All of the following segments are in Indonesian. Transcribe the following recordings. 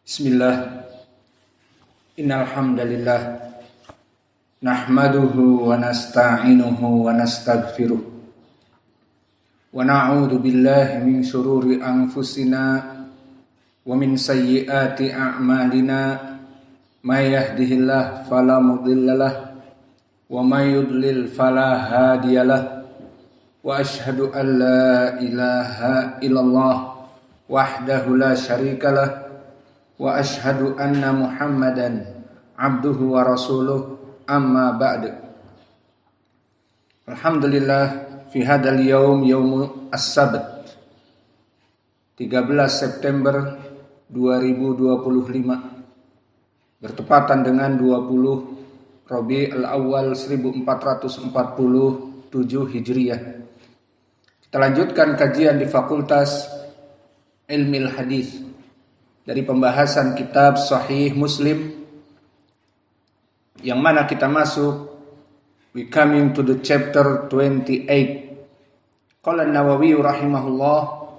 Bismillah. Innal hamdalillah nahmaduhu wa nasta'inuhu wa nastaghfiruh wa na'udzu billahi min syururi anfusina wa min sayyiati a'malina may yahdihillahu fala mudhillalah wa may yudlil fala hadiyalah wa asyhadu an la ilaha illallah wahdahu la syarikalah wa ashhadu anna Muhammadan abduhu wa rasuluh amma ba'du. Alhamdulillah fi hadzal yaum yaum as-sabt 13 September 2025 bertepatan dengan 20 Rabiul Awal 1447 Hijriah. Kita lanjutkan kajian di Fakultas Ilmil Hadis dari pembahasan kitab Sahih Muslim, yang mana kita masuk, we coming to the chapter 28. Qala An-Nawawi rahimahullah,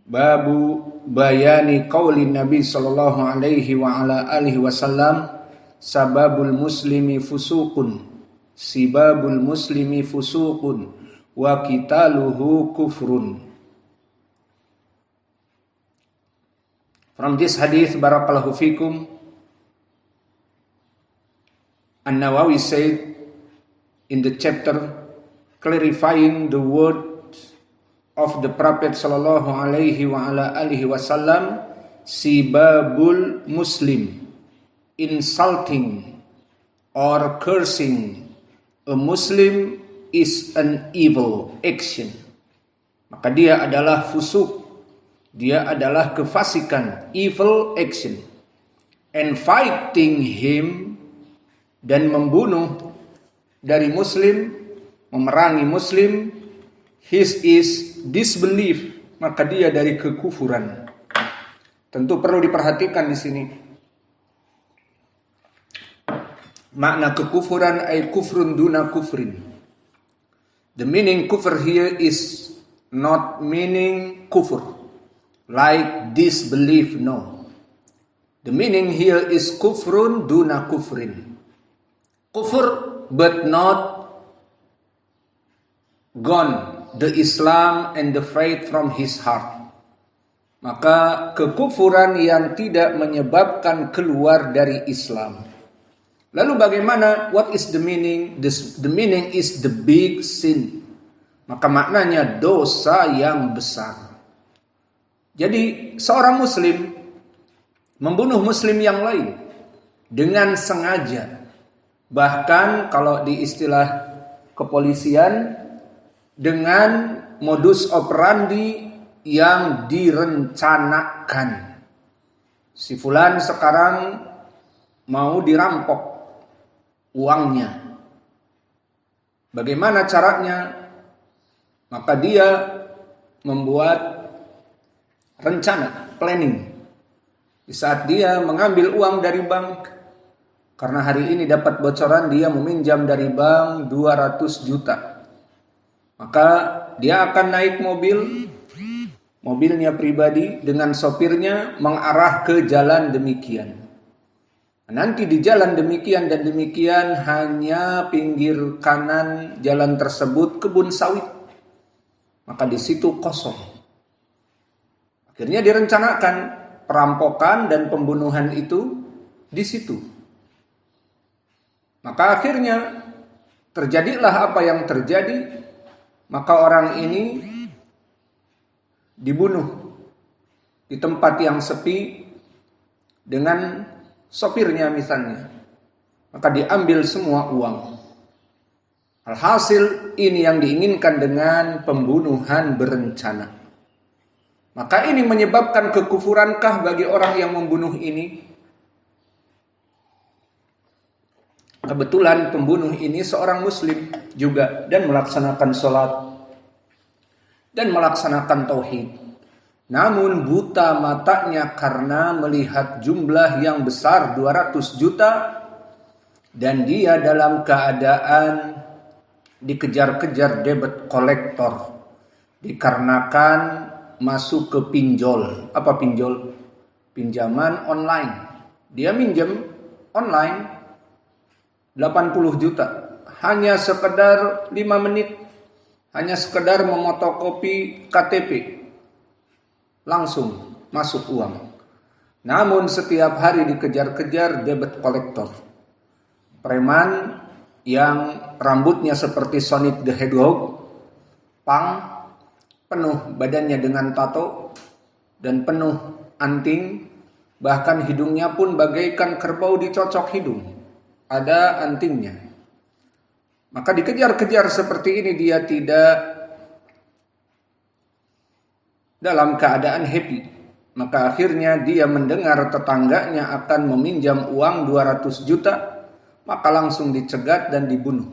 babu bayani qauli Nabi sallallahu alaihi wa ala alihi wasallam, sababul muslimi fusuqun, sibabul muslimi fusuqun, wa qitaluhu kufrun. From this hadith, barakallahu fikum, An-Nawawi said in the chapter clarifying the words of the Prophet sallallahu alaihi wa ala alihi wasallam, sibabul muslim, insulting or cursing a Muslim is an evil action. Maka dia adalah fusuk, dia adalah kefasikan, evil action. And fighting him, dan membunuh dari Muslim, memerangi Muslim, his is disbelief, maka dia dari kekufuran. Tentu perlu diperhatikan di sini. Makna kekufuran ay kufrun duna kufrin. The meaning kufur here is not meaning kufur, like disbelief, no. The meaning here is kufrun duna kufrin. Kufur but not gone the Islam and the faith from his heart. Maka kekufuran yang tidak menyebabkan keluar dari Islam. Lalu bagaimana? What is the meaning? The meaning is the big sin. Maka maknanya dosa yang besar. Jadi seorang Muslim membunuh Muslim yang lain dengan sengaja. Bahkan kalau di istilah kepolisian, dengan modus operandi yang direncanakan. Si fulan sekarang mau dirampok uangnya. Bagaimana caranya? Maka dia membuat rencana, planning. Di saat dia mengambil uang dari bank, karena hari ini dapat bocoran dia meminjam dari bank 200 juta. Maka dia akan naik mobilnya pribadi dengan sopirnya mengarah ke jalan demikian. Nanti di jalan demikian dan demikian hanya pinggir kanan jalan tersebut kebun sawit. Maka di situ kosong. Akhirnya direncanakan perampokan dan pembunuhan itu di situ. Maka akhirnya terjadilah apa yang terjadi. Maka orang ini dibunuh di tempat yang sepi dengan sopirnya misalnya. Maka diambil semua uang. Alhasil ini yang diinginkan dengan pembunuhan berencana. Maka ini menyebabkan kekufurankah bagi orang yang membunuh ini? Kebetulan pembunuh ini seorang Muslim juga dan melaksanakan sholat dan melaksanakan tauhid. Namun buta matanya karena melihat jumlah yang besar 200 juta dan dia dalam keadaan dikejar-kejar debit kolektor dikarenakan masuk ke pinjol. Apa pinjol? pinjaman online. Dia minjem online 80 juta. Hanya sekedar 5 menit. Hanya sekedar memotokopi KTP. Langsung masuk uang. Namun setiap hari dikejar-kejar debt collector. Preman yang rambutnya seperti Sonic the Hedgehog, pang, penuh badannya dengan tato dan penuh anting, bahkan hidungnya pun bagaikan kerbau dicocok hidung, ada antingnya. Maka dikejar-kejar seperti ini, dia tidak dalam keadaan happy. Maka akhirnya dia mendengar tetangganya akan meminjam uang 200 juta, maka langsung dicegat dan dibunuh.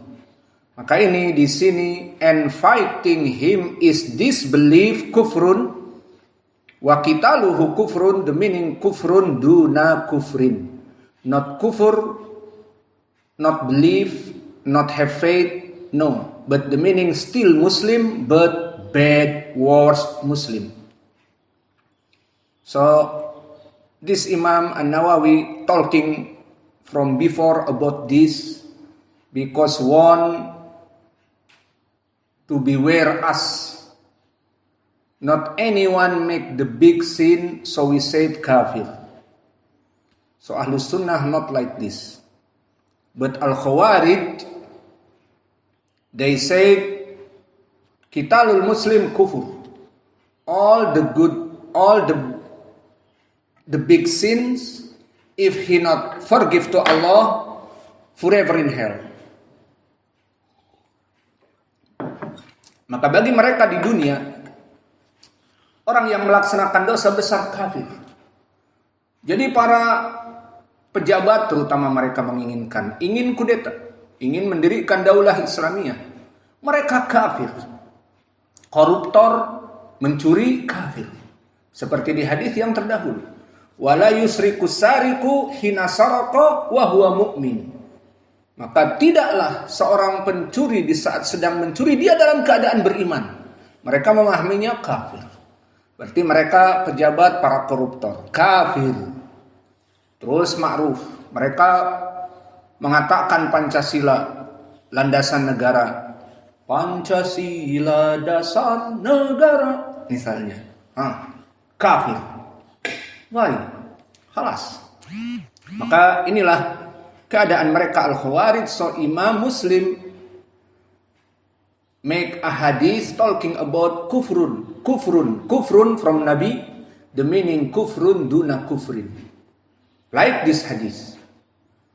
Maka ini di sini, and fighting him is disbelief kufrun wa qitaluhu kufrun, the meaning kufrun duna kufrin. Not kufur, not belief, not have faith, no. But the meaning still Muslim, but bad, worse Muslim. So this Imam An-Nawawi talking from before about this because one to beware us. Not anyone make the big sin, so we said kafir. So Ahlus Sunnah not like this. But Al-Khawarij, they say Qitalul Muslim kufur. All the big sins, if he not forgive to Allah, forever in hell. Maka bagi mereka di dunia, orang yang melaksanakan dosa besar kafir. Jadi para pejabat, terutama mereka menginginkan, ingin kudeta, ingin mendirikan daulah Islamiyah, mereka kafir. Koruptor, mencuri, kafir. Seperti di hadis yang terdahulu, wala yusriku sariku hina saraka wa huwa mu'min. Maka tidaklah seorang pencuri di saat sedang mencuri dia dalam keadaan beriman. Mereka memahaminya kafir. Berarti mereka pejabat, para koruptor, kafir. Terus ma'ruf, mereka mengatakan Pancasila landasan negara. Pancasila dasar negara misalnya. Kafir. Baik, halas. Maka inilah keadaan mereka Al-Khawarij. So Imam Muslim make a hadith talking about kufrun from Nabi, the meaning kufrun duna kufrin, like this hadith.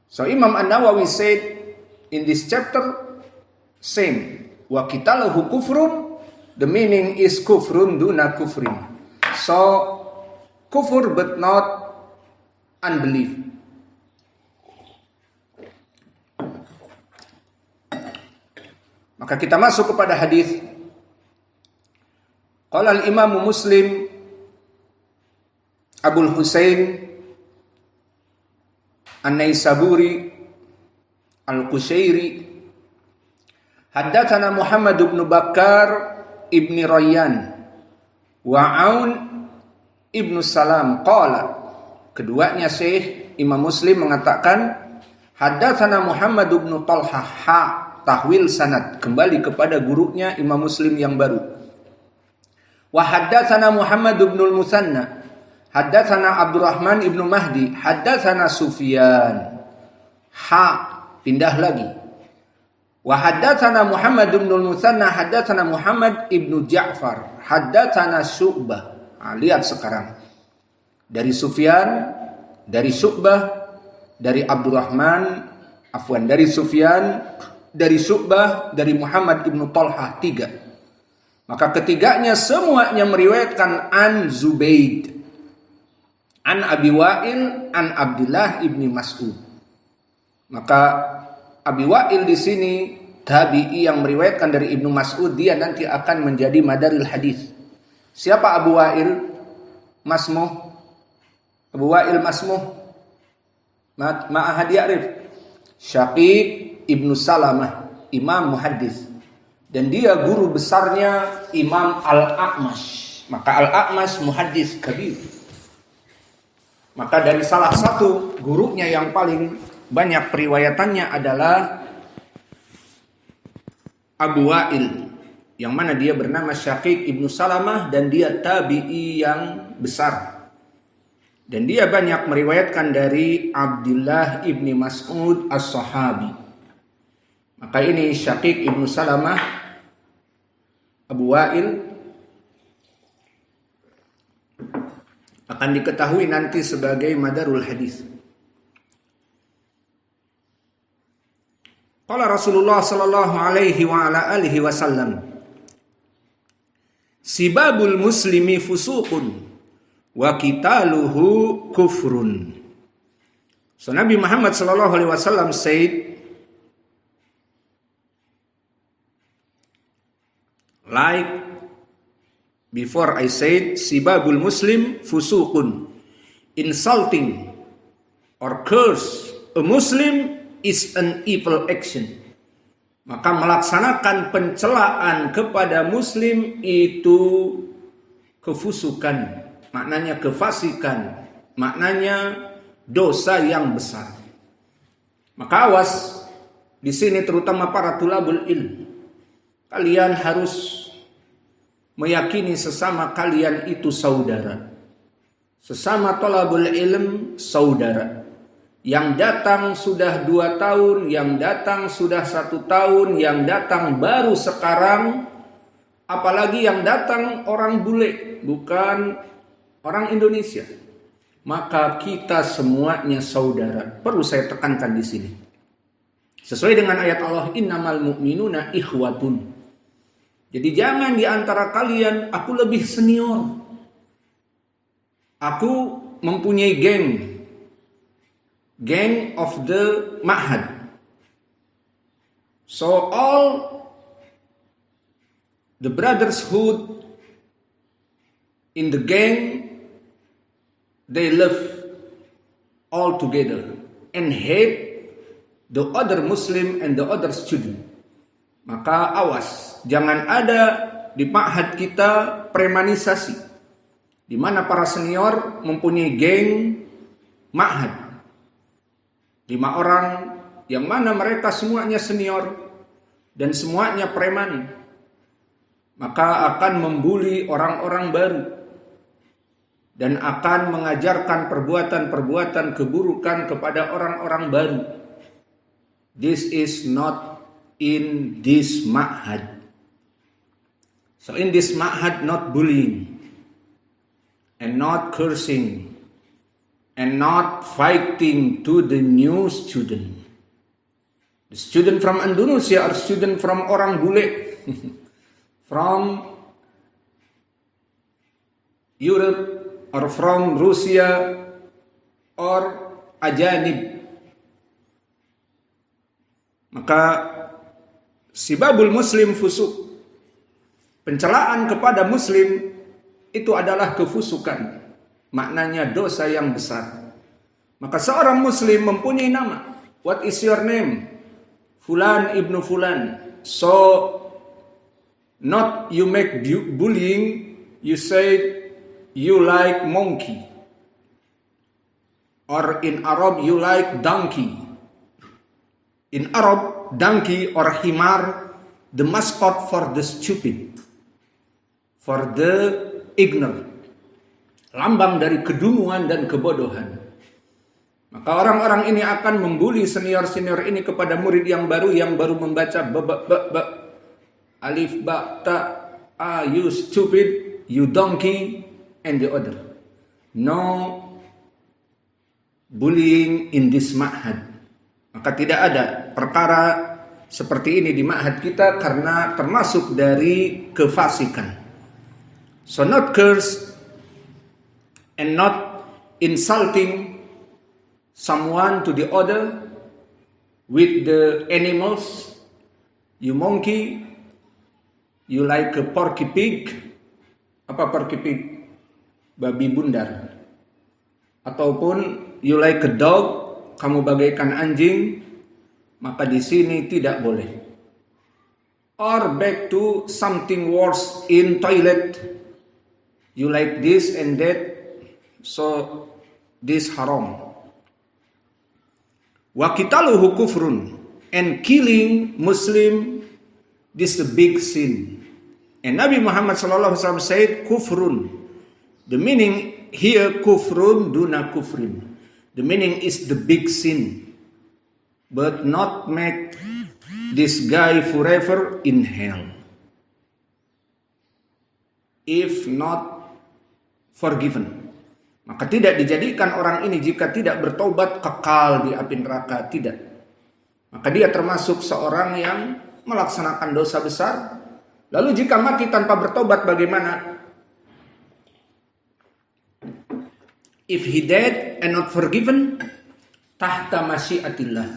So Imam An-Nawawi said in this chapter, same, wa qitaluhu kufrun, the meaning is kufrun duna kufrin. So kufur but not unbelief. Maka kita masuk kepada hadis. Qala al-Imam Muslim Abul Husain An-Naisaburi Al-Qushairi haddatsana Muhammad ibn Bakar ibn Rayyan wa Aun ibn Salam qala. Keduanya Syekh Imam Muslim mengatakan haddatsana Muhammad ibn Talhah, tahwil sanad, kembali kepada gurunya Imam Muslim yang baru. Wa haddatsana Muhammad ibn al-Musanna haddatsana Abdurrahman ibn Mahdi haddatsana Sufyan. Pindah lagi. Wa haddatsana Muhammad ibn al-Musanna haddatsana Muhammad ibn Ja'far haddatsana Syu'bah. Lihat sekarang. Dari Sufyan, dari Syu'bah, dari Abdurrahman, dari Sufyan, dari Syu'bah, dari Muhammad ibn Talhah, 3. Maka ketiganya semuanya meriwayatkan an Zubaid, an Abi Wa'il, an Abdullah ibni Mas'ud. Maka Abi Wa'il di sini tabi'i yang meriwayatkan dari Ibnu Mas'ud, dia nanti akan menjadi madaril hadis. Siapa Abu Wa'il? Masmuh. Abu Wa'il masmuh. Ma'ahad ya'rif. Syaqiq ibnu Salamah, imam muhaddis. Dan dia guru besarnya Imam Al-A'mash. Maka Al-A'mash muhaddis kabir. Maka dari salah satu gurunya yang paling banyak periwayatannya adalah Abu Wa'il, yang mana dia bernama Syaqiq ibnu Salamah dan dia tabi'i yang besar. Dan dia banyak meriwayatkan dari Abdullah ibni Mas'ud as-Sahabi. Maka ini Syaqiq ibnu Salamah, Abu Wa'il, akan diketahui nanti sebagai madarul hadis. Qala Rasulullah sallallahu alaihi wa ala alihi wasallam, sibabul muslimi fusuqun wa qitaluhu kufrun. So Nabi Muhammad sallallahu alaihi wasallam said, like before I said, sibabul muslim fusuqun, insulting or curse a Muslim is an evil action. Maka melaksanakan pencelaan kepada Muslim itu kefusukan, maknanya kefasikan, maknanya dosa yang besar. Maka awas di sini terutama para tulabul ilm, kalian harus meyakini sesama kalian itu saudara. Sesama thalabul ilm saudara. Yang datang sudah 2 tahun, yang datang sudah 1 tahun, yang datang baru sekarang, apalagi yang datang orang bule, bukan orang Indonesia. Maka kita semuanya saudara. Perlu saya tekankan di sini. Sesuai dengan ayat Allah, innamal mu'minuna ikhwatun. Jadi jangan di antara kalian, aku lebih senior, aku mempunyai gang of the ma'had. So all the brotherhood in the gang, they live all together and hate the other Muslim and the other student. Maka awas, jangan ada di ma'had kita premanisasi, di mana para senior mempunyai geng ma'had 5 orang, yang mana mereka semuanya senior dan semuanya preman. Maka akan membuli orang-orang baru dan akan mengajarkan perbuatan-perbuatan keburukan kepada orang-orang baru. This is not in this ma'had. So in this ma'had, not bullying and not cursing and not fighting to the new student. The student from Indonesia or student from orang bule, from Europe or from Russia or ajanib. Maka sibabul muslim fusuk, pencelaan kepada muslim itu adalah kefusukan, maknanya dosa yang besar. Maka seorang muslim mempunyai nama. What is your name? Fulan ibnu Fulan. So not you make bullying, you say you like monkey, or in Arab you like donkey. In Arab, donkey or himar, the mascot for the stupid, for the ignorant, lambang dari kedunguan dan kebodohan. Maka orang-orang ini akan membuli senior-senior ini kepada murid yang baru membaca alif ba ta, you stupid, you donkey, and the other. No bullying in this ma'had. Maka tidak ada perkara seperti ini di ma'had kita karena termasuk dari kefasikan. So not curse and not insulting someone to the other with the animals. You monkey, you like a porky pig. Apa porky pig? Babi bundar. Ataupun you like a dog, kamu bagaikan anjing, maka di sini tidak boleh. Or back to something worse in toilet, you like this and that, so this haram. Wa qitaluhu kufrun, and killing Muslim, this is a big sin. And Nabi Muhammad sallallahu alaihi wasallam said kufrun. The meaning here kufrun duna kufrin. The meaning is the big sin, but not make this guy forever in hell if not forgiven. Maka tidak dijadikan orang ini jika tidak bertobat kekal di api neraka, tidak. Maka dia termasuk seorang yang melaksanakan dosa besar. Lalu jika mati tanpa bertobat bagaimana? If he dead and not forgiven, tahta masyiatillah,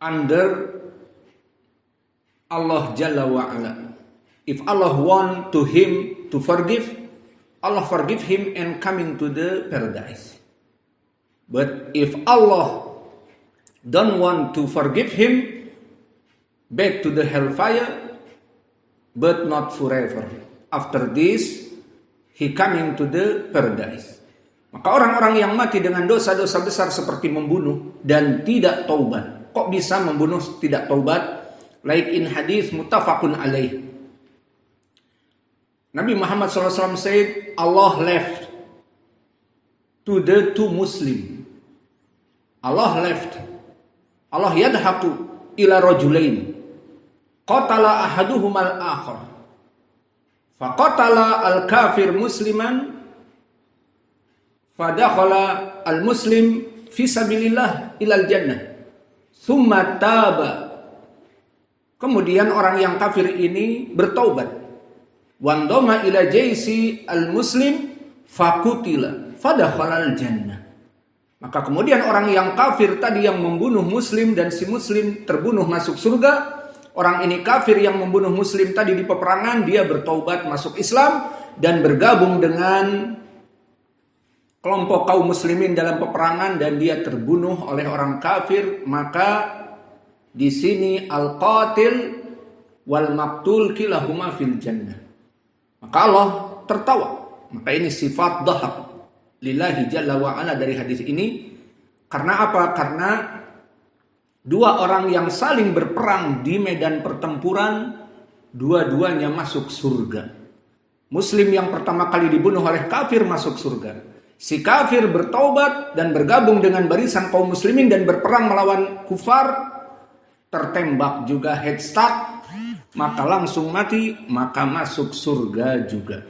under Allah Jalla wa'ala. If Allah want to him to forgive, Allah forgive him and coming to the paradise. But if Allah don't want to forgive him, back to the hellfire, but not forever. After this, he coming to the paradise. Maka orang-orang yang mati dengan dosa-dosa besar seperti membunuh dan tidak taubat. Kok bisa membunuh tidak taubat? Like in hadis muttafaqun alaih. Nabi Muhammad SAW said, Allah left to the two Muslim. Allah left. Allah yadhaku ila rajulain. Qatala ahaduhumal akhar. Faqatala al-kafir musliman. Fadakhala al-muslim fi sabilillah ilal jannah. Thumma taba. Kemudian orang yang kafir ini bertaubat. Wandoma ila jaisi al-muslim fakutila fadakhala al-jannah. Maka kemudian orang yang kafir tadi yang membunuh muslim dan si muslim terbunuh masuk surga. Orang ini kafir yang membunuh muslim tadi di peperangan, dia bertaubat masuk Islam dan bergabung dengan kelompok kaum muslimin dalam peperangan dan dia terbunuh oleh orang kafir. Maka di sini al-qatil wal maqtul kilahuma fil jannah. Maka Allah tertawa. Maka ini sifat dhahak lillahi jalla wa ala dari hadis ini. Karena apa? Karena dua orang yang saling berperang di medan pertempuran, dua-duanya masuk surga. Muslim yang pertama kali dibunuh oleh kafir masuk surga. Si kafir bertaubat dan bergabung dengan barisan kaum muslimin dan berperang melawan kufar, tertembak juga headshot, maka langsung mati, maka masuk surga juga.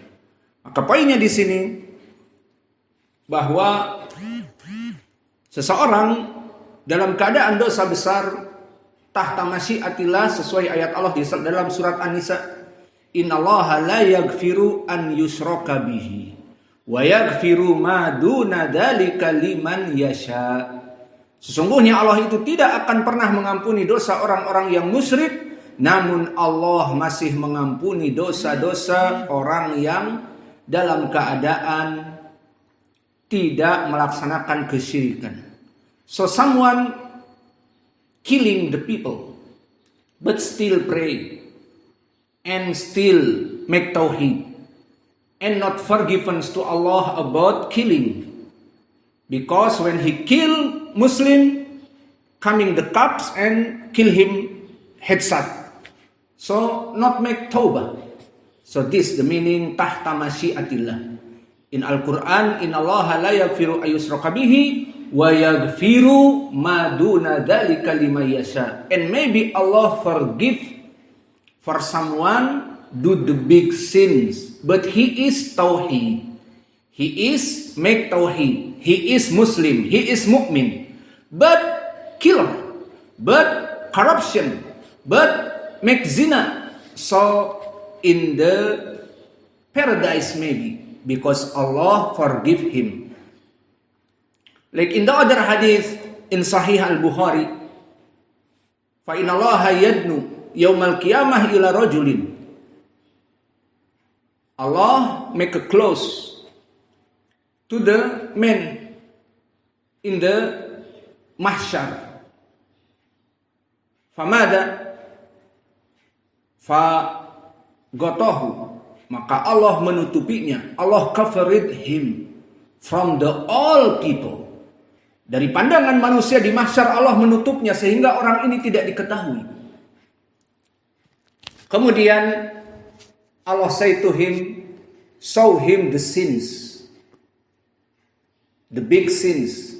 Maka poinnya di sini bahwa seseorang dalam keadaan dosa besar tahta masyiatillah sesuai ayat Allah di dalam surat An-Nisa, innallaha la yaghfiru an yushraka bihi wa yaghfiru ma duna dzalika liman yasha. Sesungguhnya Allah itu tidak akan pernah mengampuni dosa orang-orang yang musyrik, namun Allah masih mengampuni dosa-dosa orang yang dalam keadaan tidak melaksanakan kesyirikan. So someone killing the people but still pray and still make tauhid and not forgiveness to Allah about killing, because when he kill Muslim, coming the cops and kill him headshot, so not make tawbah. So this the meaning tahta masyiatillah in Al-Quran. Innallaha la yaghfiru ayyushraka bihi wa yaghfiru ma duna dzalika liman yasha. And maybe Allah forgive for someone do the big sins, but he is tauhid, he is make tauhid, he is Muslim, he is mu'min, but killer, but corruption, but make zina. So in the paradise maybe because Allah forgive him. Like in the other hadith in Sahih Al-Bukhari, fa innallaha yadnu yaumal qiyamah ila rajulin. Allah make a close to the man in the mahsyar. Famada fa gotohu, maka Allah menutupinya, Allah covered him. from the all people. Dari pandangan manusia di mahsyar Allah menutupnya sehingga orang ini tidak diketahui. Kemudian Allah say to him, show him the sins, the big sins.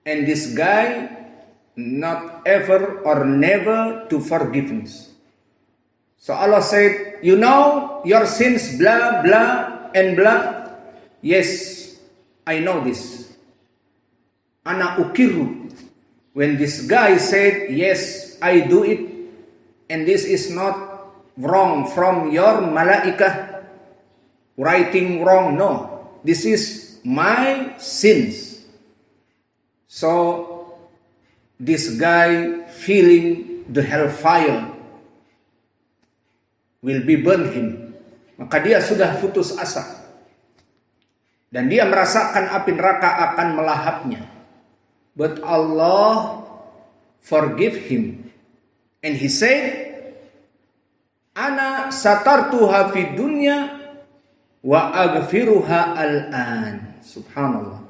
And this guy not ever or never to forgiveness. So Allah said, you know your sins blah blah and blah. Yes, I know this. Ana ukiru. When this guy said, yes, I do it, and this is not wrong from your malaikah writing wrong. No, this is my sins. So this guy feeling the hellfire will be burn him. Maka dia sudah putus asa. Dan dia merasakan api neraka akan melahapnya. But Allah forgive him. And he said, Ana satartuha fid dunya wa aghfiruha al-an. Subhanallah.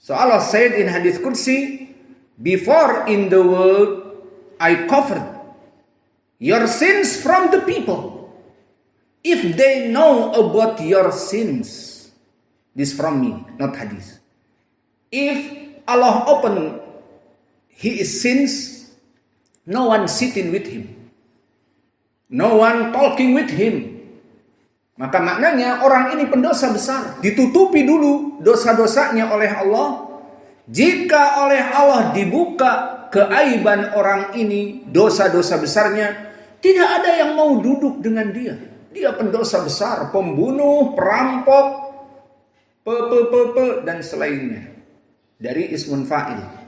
So Allah said in Hadith Qudsi, before in the world I covered your sins from the people. If they know about your sins, this from me, not hadith. If Allah open his sins, no one sitting with him, no one talking with him. Maka maknanya orang ini pendosa besar, ditutupi dulu dosa-dosanya oleh Allah. Jika oleh Allah dibuka keaiban orang ini, dosa-dosa besarnya, tidak ada yang mau duduk dengan dia. Dia pendosa besar, pembunuh, perampok, dan selainnya dari ismun fa'il.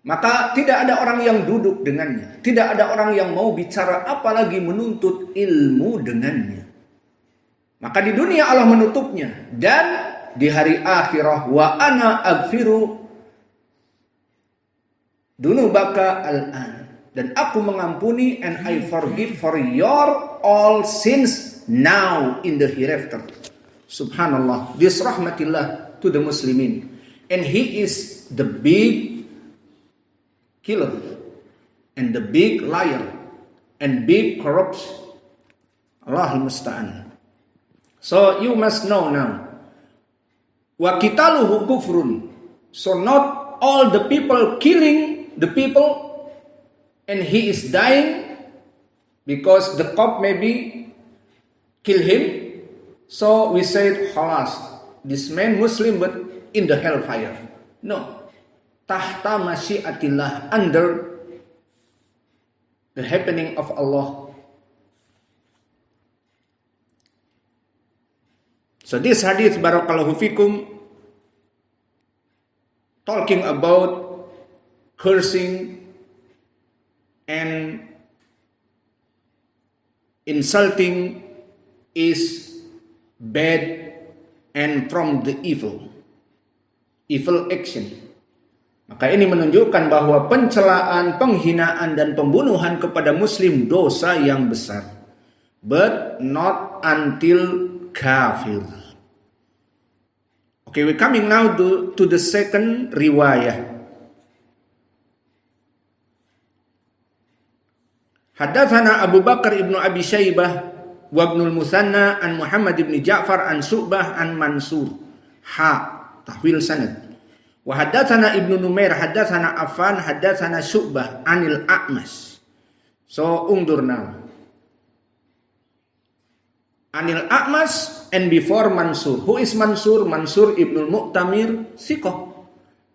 Maka tidak ada orang yang duduk dengannya, tidak ada orang yang mau bicara apalagi menuntut ilmu dengannya. Maka di dunia Allah menutupnya, dan di hari akhirah wa ana aghfiru dunubaka al-an, dan aku mengampuni and I forgive for your all sins now in the hereafter. Subhanallah, this rahmatillah to the Muslimin. And he is the big killer and the big liar and big corrupt. Allahul musta'an. So you must know now, wa qitaluhu kufrun. So not all the people killing the people and he is dying because the cop maybe kill him. So we said, khalas, this man Muslim but in the hellfire. No. Tahta masyiatillah, under the happening of Allah. So this hadith, barakallahu fikum, talking about cursing and insulting is bad and from the evil action. Maka ini menunjukkan bahwa pencelaan, penghinaan dan pembunuhan kepada muslim dosa yang besar, but not until kafir. Okay, we're coming now to the second riwayah. Hadatsana Abu Bakar ibnu Abi Syaibah wa Ibnul Musanna an Muhammad ibn Ja'far an Syu'bah an Mansur. Tahwil sanad. Wa hadatsana Ibnu Numair hadatsana Affan hadatsana Syu'bah anil A'mas. So ungdur now. Anil A'mas and before Mansur. Who is Mansur? Mansur ibnul Mu'tamir Siqah.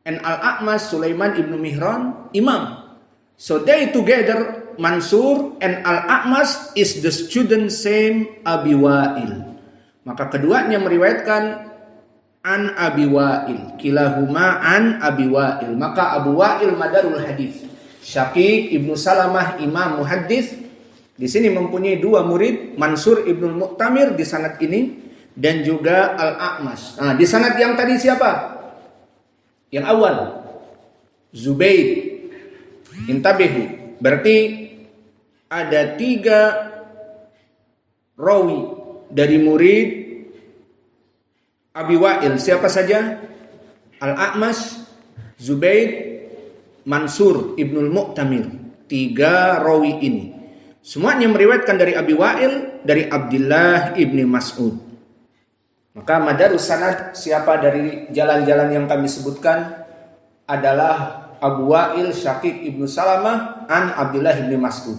And Al-A'mas Sulaiman ibnu Mihran Imam. So they together, Mansur and Al-A'mas is the student same Abi Wa'il. Maka keduanya meriwayatkan an Abi Wa'il. Kilahuma an Abi Wa'il. Maka Abu Wa'il madarul hadis. Syaqiq ibnu Salamah imam muhaddis. Di sini mempunyai dua murid, Mansur ibnul Mu'tamir di sanad ini dan juga Al-A'mas. Nah, di sanad yang tadi siapa? Yang awal, Zubaid. Intabihu. Berarti ada 3 rawi dari murid Abi Wa'il. Siapa saja? Al-A'mash, Zubaid, Mansur Ibnul Mu'tamir. 3 rawi ini semuanya meriwayatkan dari Abi Wa'il dari Abdullah ibni Mas'ud. Maka madarus sanad siapa dari jalan-jalan yang kami sebutkan adalah Abu Wa'il Syaqiq ibnu Salamah an Abdullah ibni Mas'ud.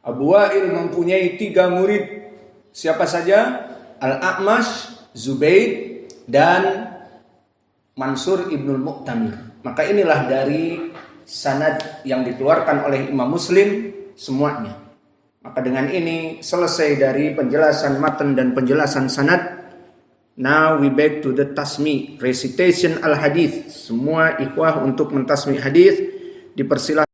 Abu Wa'il mempunyai 3 murid. Siapa saja? Al-A'mash, Zubaid, dan Mansur Ibnul Mu'tamir. Maka inilah dari sanad yang dikeluarkan oleh Imam Muslim semuanya. Maka dengan ini selesai dari penjelasan matan dan penjelasan sanad. Now we back to the tasmi, recitation al-hadith. Semua ikhwah untuk mentasmi hadis dipersilakan.